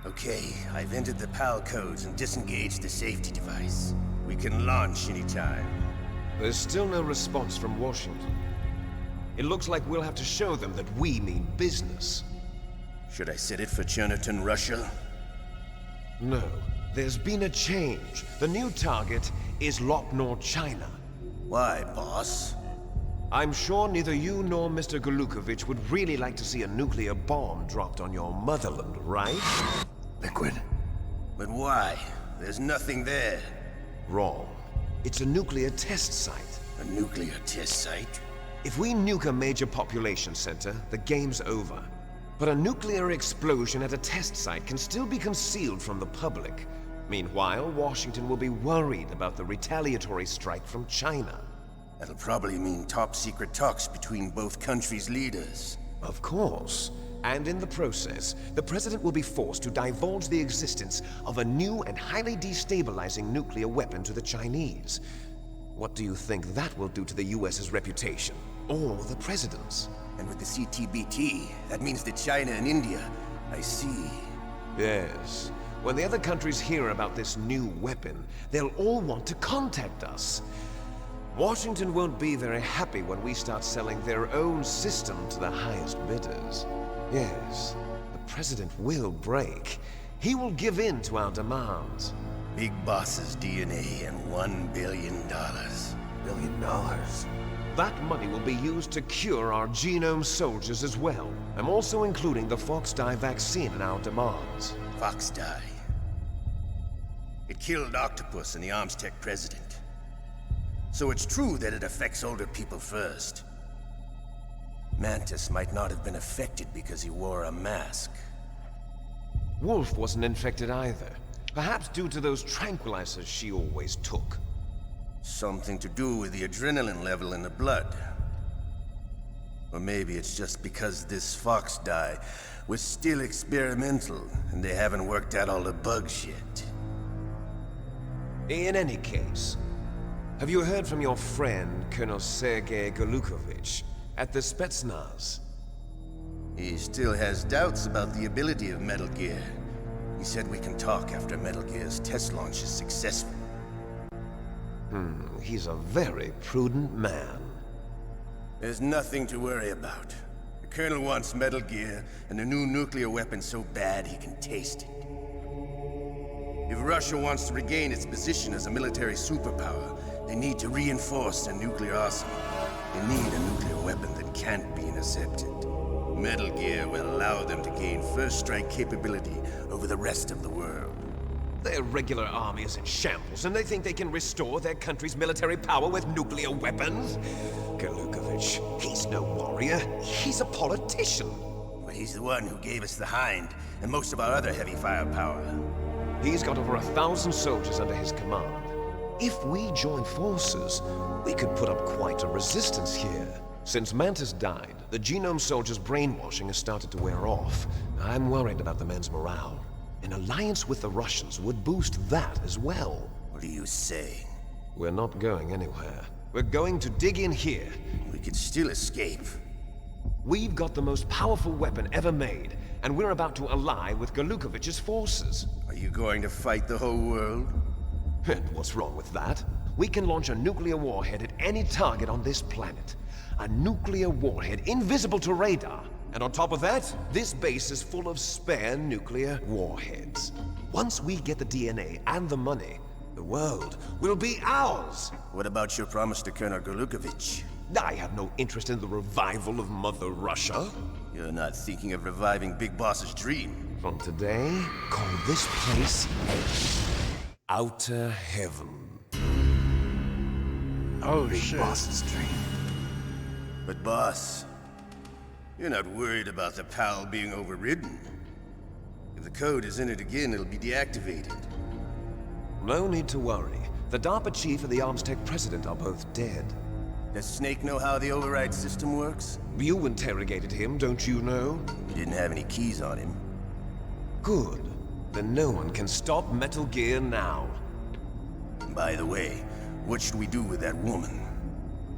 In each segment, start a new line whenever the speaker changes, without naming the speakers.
Okay, I've entered the PAL codes and disengaged the safety device. We can launch anytime.
There's still no response from Washington. It looks like we'll have to show them that we mean business.
Should I set it for Chernobyl, Russia?
No. There's been a change. The new target is Lopnor, China.
Why, boss?
I'm sure neither you nor Mr. Golukovich would really like to see a nuclear bomb dropped on your motherland, right?
Liquid. But why? There's nothing there.
Wrong. It's a nuclear test site.
A nuclear test site?
If we nuke a major population center, the game's over. But a nuclear explosion at a test site can still be concealed from the public. Meanwhile, Washington will be worried about the retaliatory strike from China.
That'll probably mean top-secret talks between both countries' leaders.
Of course. And in the process, the President will be forced to divulge the existence of a new and highly destabilizing nuclear weapon to the Chinese. What do you think that will do to the US's reputation? Or the President's?
And with the CTBT, that means that China and India... I see.
Yes. When the other countries hear about this new weapon, they'll all want to contact us. Washington won't be very happy when we start selling their own system to the highest bidders. Yes, the President will break. He will give in to our demands.
Big Boss's DNA and $1 billion. $1 billion?
That money will be used to cure our genome soldiers as well. I'm also including the FOXHOUND vaccine in our demands.
FOXHOUND. It killed Octopus and the Armstech president. So it's true that it affects older people first. Mantis might not have been affected because he wore a mask.
Wolf wasn't infected either. Perhaps due to those tranquilizers she always took.
Something to do with the adrenaline level in the blood. Or maybe it's just because this FOXHOUND was still experimental and they haven't worked out all the bugs yet.
In any case, have you heard from your friend, Colonel Sergei Golukovich, at the Spetsnaz?
He still has doubts about the ability of Metal Gear. He said we can talk after Metal Gear's test launch is successful.
He's a very prudent man.
There's nothing to worry about. The Colonel wants Metal Gear and a new nuclear weapon so bad he can taste it. If Russia wants to regain its position as a military superpower, they need to reinforce their nuclear arsenal. They need a nuclear weapon that can't be intercepted. Metal Gear will allow them to gain first strike capability over the rest of the world.
Their regular army is in shambles, and they think they can restore their country's military power with nuclear weapons? Golukovich, he's no warrior. He's a politician.
But he's the one who gave us the Hind and most of our other heavy firepower.
He's got over 1,000 soldiers under his command. If we join forces, we could put up quite a resistance here. Since Mantis died, the genome soldiers' brainwashing has started to wear off. I'm worried about the men's morale. An alliance with the Russians would boost that as well.
What are you saying?
We're not going anywhere. We're going to dig in here.
We could still escape.
We've got the most powerful weapon ever made, and we're about to ally with Golukovich's forces.
Are you going to fight the whole world?
And what's wrong with that? We can launch a nuclear warhead at any target on this planet. A nuclear warhead invisible to radar. And on top of that, this base is full of spare nuclear warheads. Once we get the DNA and the money, the world will be ours!
What about your promise to Colonel Golukovich?
I have no interest in the revival of Mother Russia.
You're not thinking of reviving Big Boss's dream.
From today, call this place Outer Heaven.
Oh,
Big
shit.
Boss's dream. But boss, you're not worried about the PAL being overridden. If the code is entered again, it'll be deactivated.
No need to worry. The DARPA chief and the Armstech president are both dead.
Does Snake know how the override system works?
You interrogated him, don't you know?
He didn't have any keys on him.
Good. Then no one can stop Metal Gear now.
By the way, what should we do with that woman?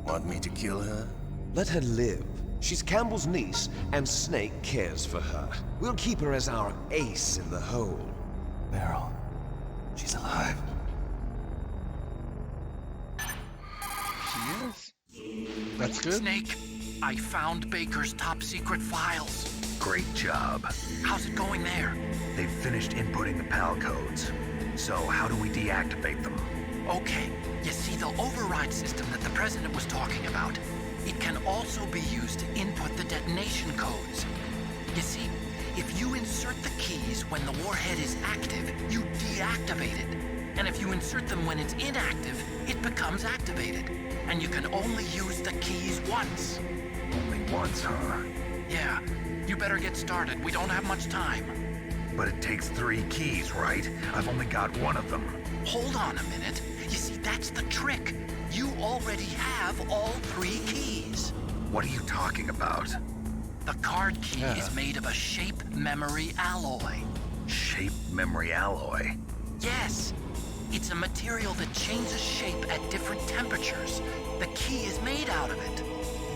Want me to kill her?
Let her live. She's Campbell's niece, and Snake cares for her. We'll keep her as our ace in the hole.
Meryl, she's alive.
She is? That's good.
Snake, I found Baker's top secret files.
Great job.
How's it going there?
They've finished inputting the PAL codes. So how do we deactivate them?
Okay, you see the override system that the President was talking about? It can also be used to input the detonation codes. You see, if you insert the keys when the warhead is active, you deactivate it. And if you insert them when it's inactive, it becomes activated. And you can only use the keys once.
Only once, huh?
Yeah, you better get started. We don't have much time.
But it takes 3 keys, right? I've only got 1 of them.
Hold on a minute. You see, that's the trick. You already have all 3 keys.
What are you talking about?
The card key is made of a shape memory alloy.
Shape memory alloy?
Yes. It's a material that changes shape at different temperatures. The key is made out of it.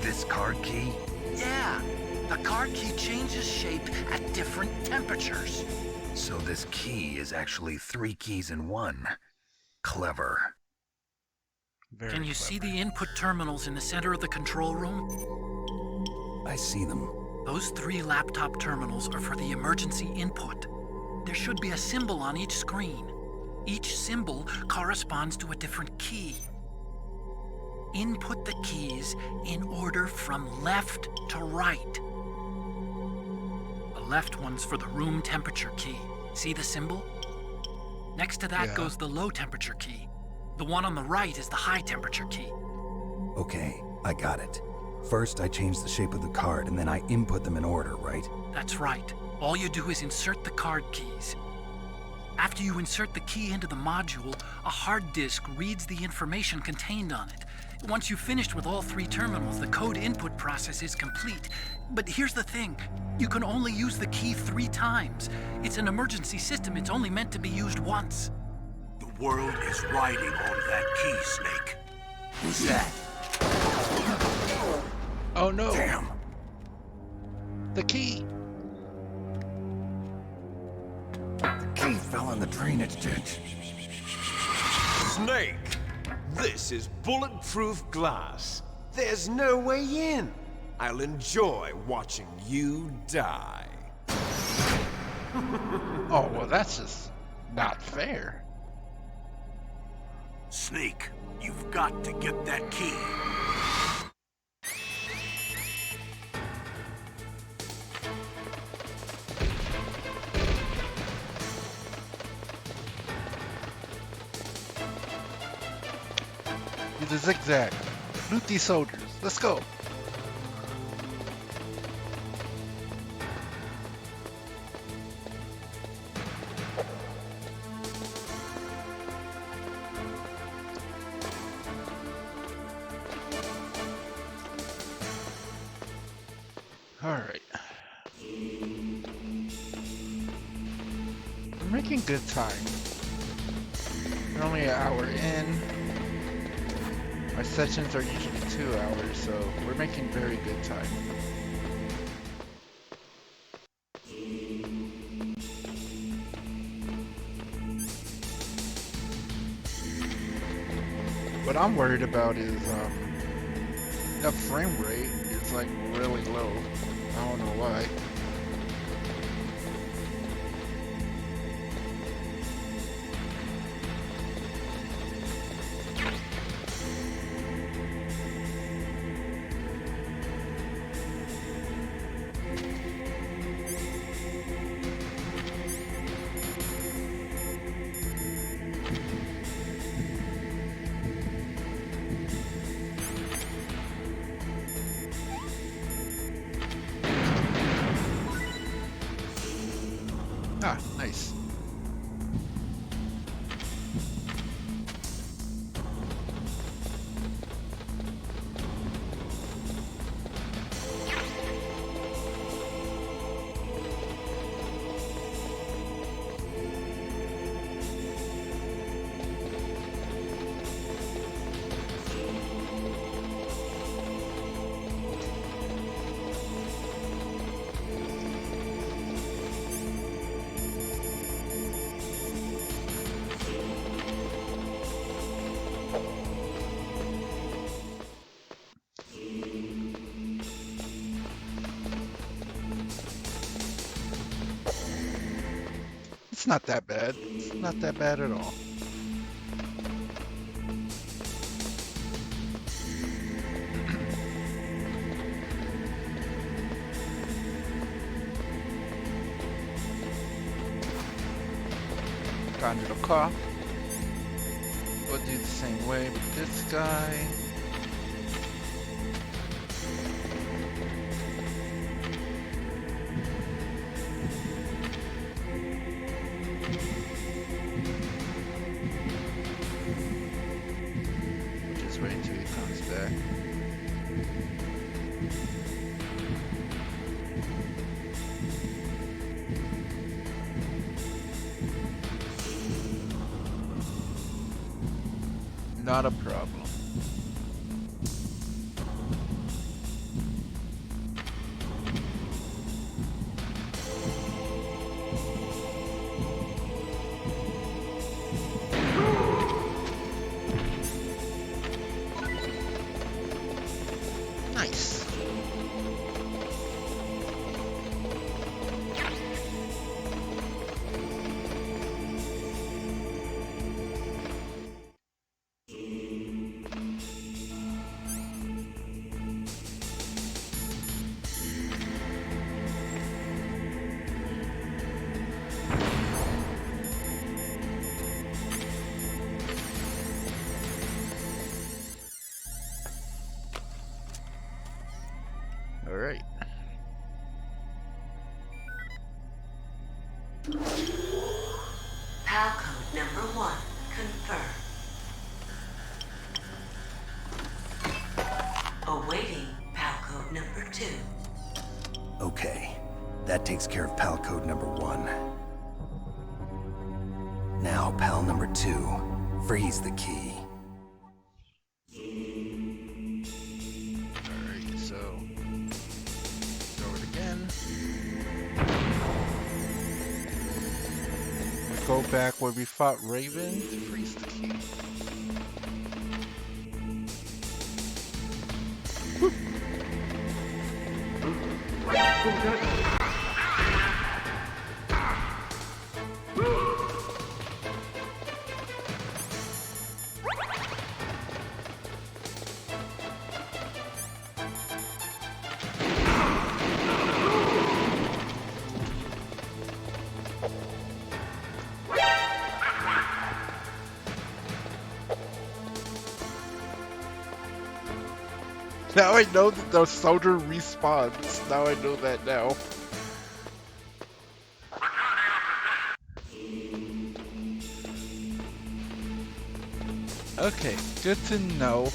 This card key?
Yeah. The card key changes shape at different temperatures.
So this key is actually 3 keys in 1. Clever.
Very
Can you
clever.
see the input terminals in the center of the control room?
I see them.
Those 3 laptop terminals are for the emergency input. There should be a symbol on each screen. Each symbol corresponds to a different key. Input the keys in order from left to right. The left one's for the room temperature key. See the symbol? Next to that goes the low temperature key. The one on the right is the high temperature key.
Okay, I got it. First, I change the shape of the card, and then I input them in order, right?
That's right. All you do is insert the card keys. After you insert the key into the module, a hard disk reads the information contained on it. Once you've finished with all 3 terminals, the code input process is complete. But here's the thing. You can only use the key 3 times. It's an emergency system. It's only meant to be used once.
The world is riding on that key, Snake.
Who's that?
Oh no!
Damn.
The key!
The key fell in the drainage ditch.
Snake! This is bulletproof glass. There's no way in. I'll enjoy watching you die.
Oh, well, that's just not fair.
Snake, you've got to get that key.
Do the zigzag. Loot these soldiers. Let's go. Alright. We're making good time. We're only an hour in. Our sessions are usually 2 hours, so we're making very good time. What I'm worried about is the frame rate is like really low. I don't know why. Ah, nice. It's not that bad. It's not that bad at all. Got a little cough. We'll do the same way with this guy. Just wait until he comes back. Not a problem. Nice. All right.
PAL code number 1 confirmed. Awaiting PAL code number 2.
Okay, that takes care of PAL code number 1. Now, PAL number 2, freeze the key.
Alright, so throw it again. We go back where we fought Raven to freeze the key. Now I know that the soldier respawns. Now I know that now. Okay, good to know.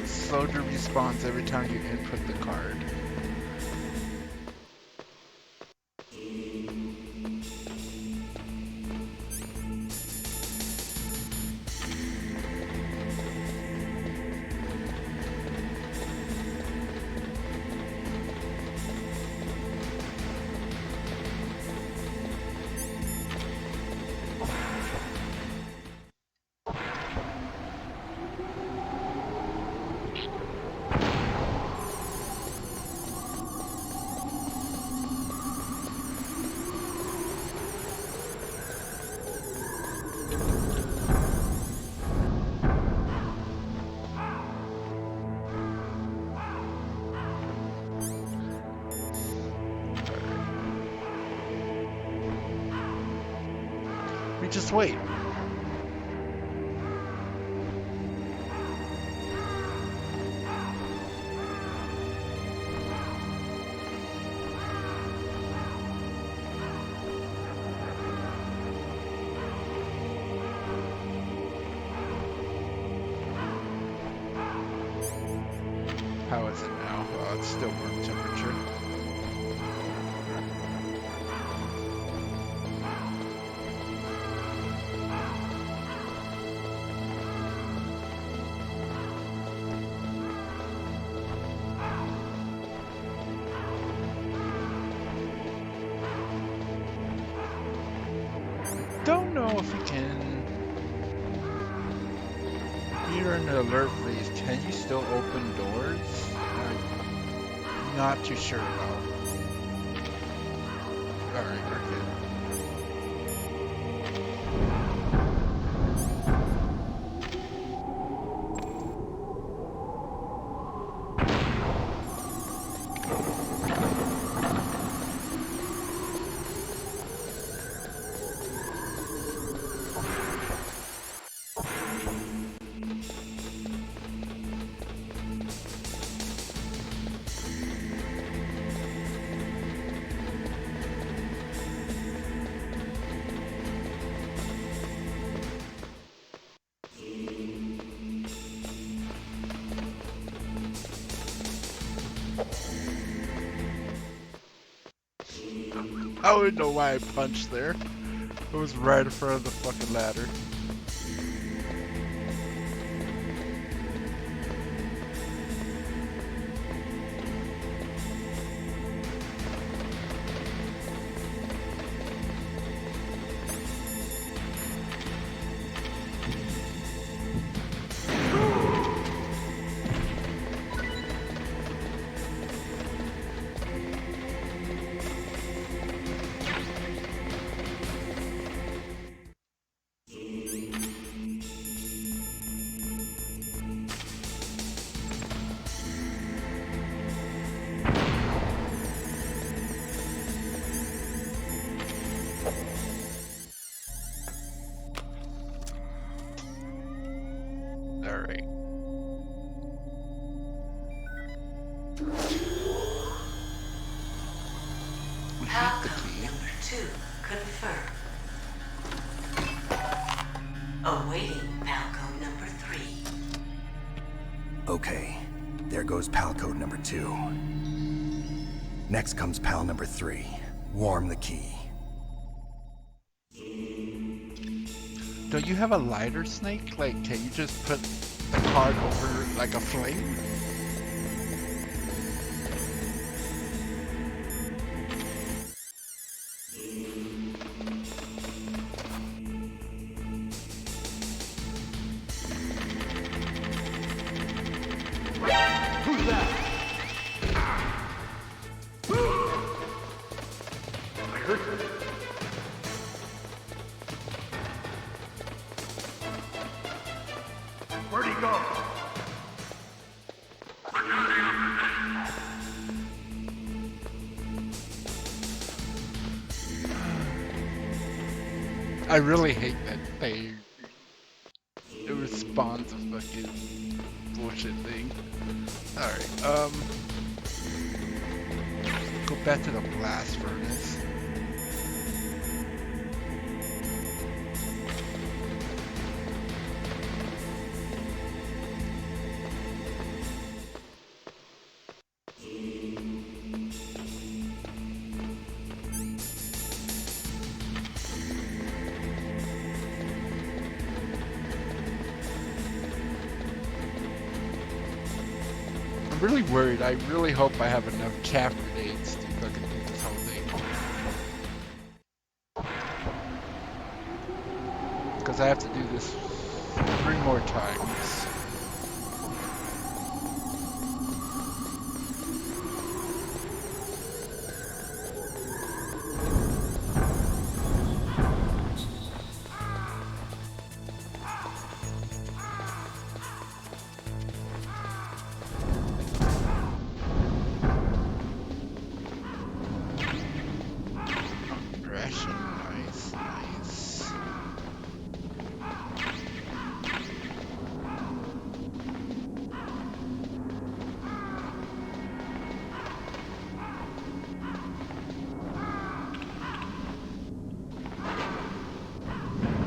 Soldier respawns every time you input the card. We just wait. How is it now? It's still room temperature. Don't know if we can. You're in the alert freeze. Can you still open doors? I'm not too sure about. Alright, we're good. I wouldn't know why I punched there. It was right in front of the fucking ladder. Alright. We have the
Palcode
key.
number 2 confirmed. Awaiting Palcode number 3.
Okay, there goes pal code number 2. Next comes pal number 3. Warm the key.
Don't you have a lighter, Snake? Like, can you just put the card over like a flame? I really hate that thing. It respawns a fucking bullshit thing. Alright, go back to the blast furnace. I'm really worried. I really hope I have enough cap grenades to fucking do this whole thing. Because I have to do this 3 more times.